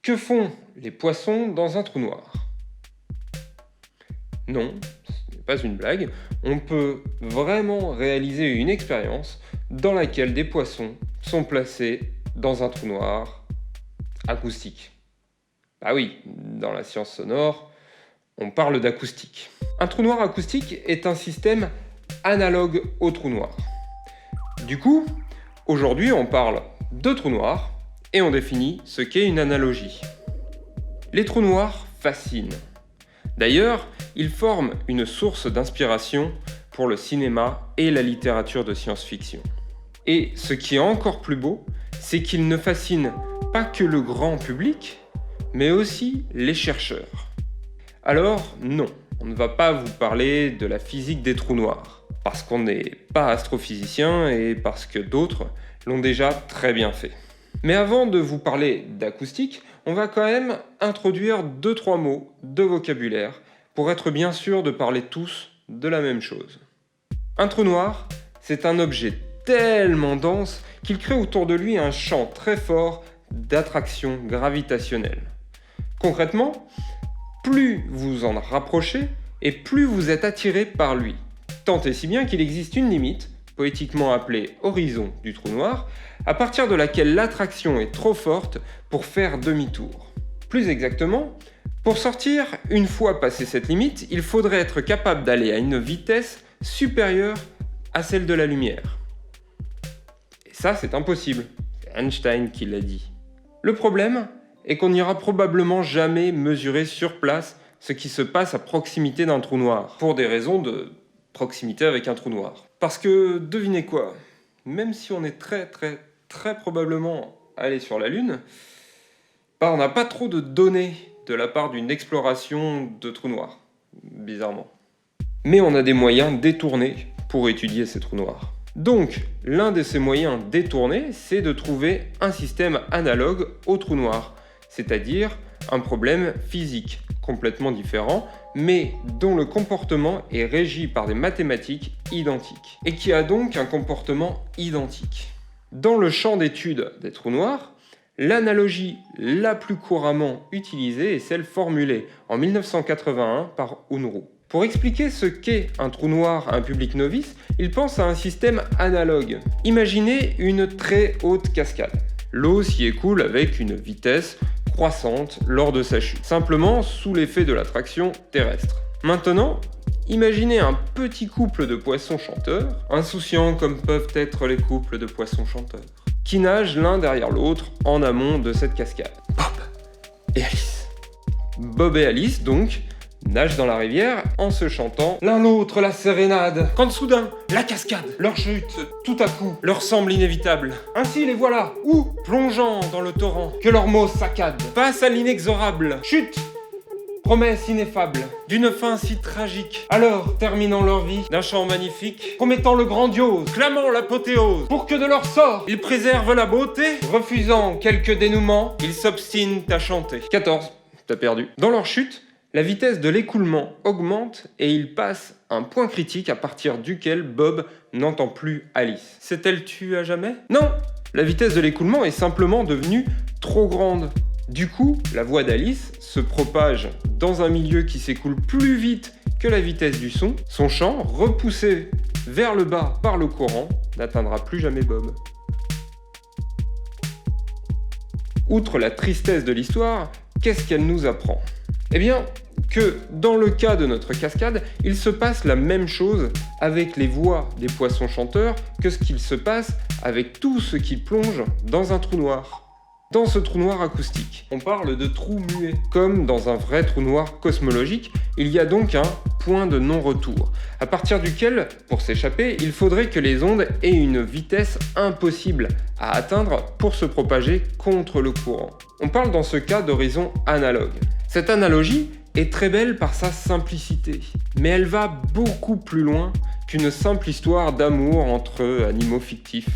Que font les poissons dans un trou noir? Non, ce n'est pas une blague. On peut vraiment réaliser une expérience dans laquelle des poissons sont placés dans un trou noir acoustique. Ah oui, dans la science sonore, on parle d'acoustique. Un trou noir acoustique est un système analogue au trou noir. Du coup, aujourd'hui, on parle de trou noir et on définit ce qu'est une analogie. Les trous noirs fascinent. D'ailleurs, ils forment une source d'inspiration pour le cinéma et la littérature de science-fiction. Et ce qui est encore plus beau, c'est qu'ils ne fascinent pas que le grand public, mais aussi les chercheurs. Alors non, on ne va pas vous parler de la physique des trous noirs, parce qu'on n'est pas astrophysicien et parce que d'autres l'ont déjà très bien fait. Mais avant de vous parler d'acoustique, on va quand même introduire 2-3 mots de vocabulaire pour être bien sûr de parler tous de la même chose. Un trou noir, c'est un objet tellement dense qu'il crée autour de lui un champ très fort d'attraction gravitationnelle. Concrètement, plus vous en rapprochez et plus vous êtes attiré par lui. Tant et si bien qu'il existe une limite, poétiquement appelée horizon du trou noir, à partir de laquelle l'attraction est trop forte pour faire demi-tour. Plus exactement, pour sortir, une fois passé cette limite, il faudrait être capable d'aller à une vitesse supérieure à celle de la lumière. Et ça, c'est impossible. C'est Einstein qui l'a dit. Le problème est qu'on n'ira probablement jamais mesurer sur place ce qui se passe à proximité d'un trou noir, pour des raisons de proximité avec un trou noir. Parce que, devinez quoi, même si on est très probablement allé sur la Lune, on n'a pas trop de données de la part d'une exploration de trous noirs, bizarrement. Mais on a des moyens détournés pour étudier ces trous noirs. Donc, l'un de ces moyens détournés, c'est de trouver un système analogue au trou noir, c'est-à-dire un problème physique complètement différent, mais dont le comportement est régi par des mathématiques identiques, et qui a donc un comportement identique. Dans le champ d'étude des trous noirs, l'analogie la plus couramment utilisée est celle formulée en 1981 par Unruh. Pour expliquer ce qu'est un trou noir à un public novice, il pense à un système analogue. Imaginez une très haute cascade. L'eau s'y écoule avec une vitesse croissante lors de sa chute, simplement sous l'effet de l'attraction terrestre. Maintenant, imaginez un petit couple de poissons chanteurs, insouciants comme peuvent être les couples de poissons chanteurs, qui nagent l'un derrière l'autre en amont de cette cascade. Bob et Alice. Bob et Alice, donc, nagent dans la rivière en se chantant l'un l'autre la sérénade. Quand soudain, la cascade, leur chute, tout à coup, leur semble inévitable. Ainsi les voilà, plongeant dans le torrent, que leurs mots saccadent, face à l'inexorable chute. Promesse ineffable, d'une fin si tragique. Alors, terminant leur vie d'un chant magnifique, promettant le grandiose, clamant l'apothéose, pour que de leur sort, ils préservent la beauté, refusant quelque dénouement, ils s'obstinent à chanter. 14, t'as perdu. Dans leur chute, la vitesse de l'écoulement augmente et ils passent un point critique à partir duquel Bob n'entend plus Alice. S'est-elle tue à jamais? Non! La vitesse de l'écoulement est simplement devenue trop grande. Du coup, la voix d'Alice se propage dans un milieu qui s'écoule plus vite que la vitesse du son. Son chant, repoussé vers le bas par le courant, n'atteindra plus jamais Bob. Outre la tristesse de l'histoire, qu'est-ce qu'elle nous apprend? Eh bien, que dans le cas de notre cascade, il se passe la même chose avec les voix des poissons chanteurs que ce qu'il se passe avec tout ce qui plonge dans un trou noir. Dans ce trou noir acoustique, on parle de trou muet. Comme dans un vrai trou noir cosmologique, il y a donc un point de non-retour, à partir duquel, pour s'échapper, il faudrait que les ondes aient une vitesse impossible à atteindre pour se propager contre le courant. On parle dans ce cas d'horizon analogue. Cette analogie est très belle par sa simplicité, mais elle va beaucoup plus loin qu'une simple histoire d'amour entre animaux fictifs.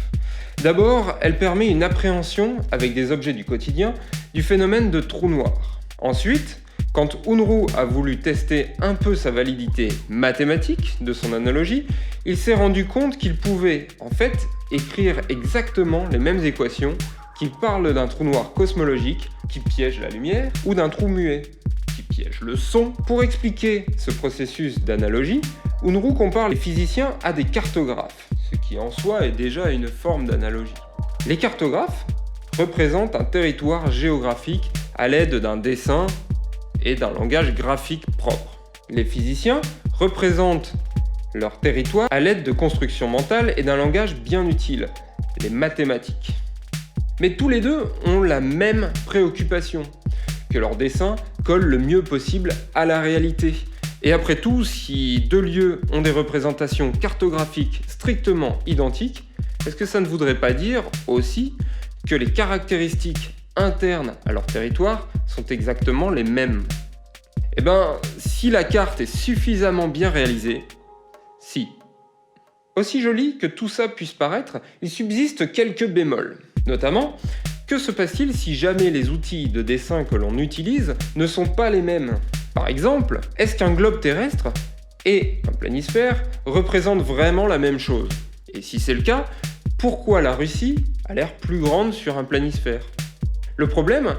D'abord, elle permet une appréhension, avec des objets du quotidien, du phénomène de trou noir. Ensuite, quand Unruh a voulu tester un peu sa validité mathématique de son analogie, il s'est rendu compte qu'il pouvait, en fait, écrire exactement les mêmes équations qui parle d'un trou noir cosmologique qui piège la lumière ou d'un trou muet qui piège le son. Pour expliquer ce processus d'analogie, Unruh compare les physiciens à des cartographes, ce qui en soi est déjà une forme d'analogie. Les cartographes représentent un territoire géographique à l'aide d'un dessin et d'un langage graphique propre. Les physiciens représentent leur territoire à l'aide de constructions mentales et d'un langage bien utile, les mathématiques. Mais tous les deux ont la même préoccupation, que leur dessin colle le mieux possible à la réalité. Et après tout, si deux lieux ont des représentations cartographiques strictement identiques, est-ce que ça ne voudrait pas dire aussi que les caractéristiques internes à leur territoire sont exactement les mêmes? Eh bien, si la carte est suffisamment bien réalisée, si. Aussi joli que tout ça puisse paraître, il subsiste quelques bémols. Notamment, que se passe-t-il si jamais les outils de dessin que l'on utilise ne sont pas les mêmes? Par exemple, est-ce qu'un globe terrestre et un planisphère représentent vraiment la même chose? Et si c'est le cas, pourquoi la Russie a l'air plus grande sur un planisphère? Le problème,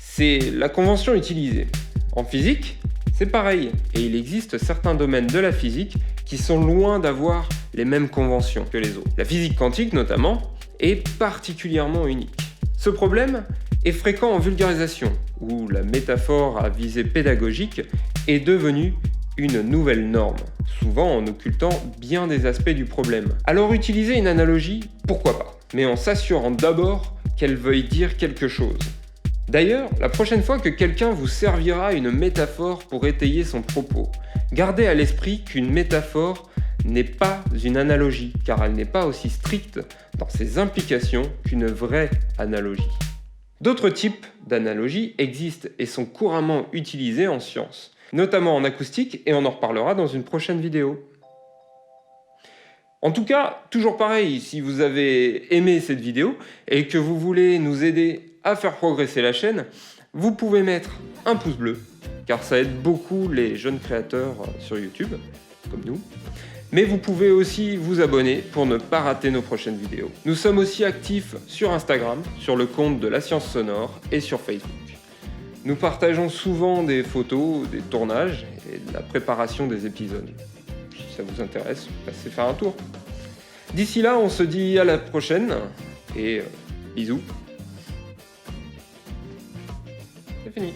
c'est la convention utilisée. En physique, c'est pareil, et il existe certains domaines de la physique qui sont loin d'avoir les mêmes conventions que les autres. La physique quantique notamment est particulièrement unique. Ce problème est fréquent en vulgarisation, où la métaphore à visée pédagogique est devenue une nouvelle norme, souvent en occultant bien des aspects du problème. Alors utiliser une analogie, pourquoi pas, mais en s'assurant d'abord qu'elle veuille dire quelque chose. D'ailleurs, la prochaine fois que quelqu'un vous servira une métaphore pour étayer son propos, gardez à l'esprit qu'une métaphore n'est pas une analogie, car elle n'est pas aussi stricte dans ses implications qu'une vraie analogie. D'autres types d'analogies existent et sont couramment utilisés en sciences, notamment en acoustique, et on en reparlera dans une prochaine vidéo. En tout cas, toujours pareil, si vous avez aimé cette vidéo et que vous voulez nous aider à faire progresser la chaîne, vous pouvez mettre un pouce bleu, car ça aide beaucoup les jeunes créateurs sur YouTube, comme nous. Mais vous pouvez aussi vous abonner pour ne pas rater nos prochaines vidéos. Nous sommes aussi actifs sur Instagram, sur le compte de La Science Sonore et sur Facebook. Nous partageons souvent des photos, des tournages et de la préparation des épisodes. Si ça vous intéresse, passez faire un tour. D'ici là, on se dit à la prochaine et bisous. C'est fini.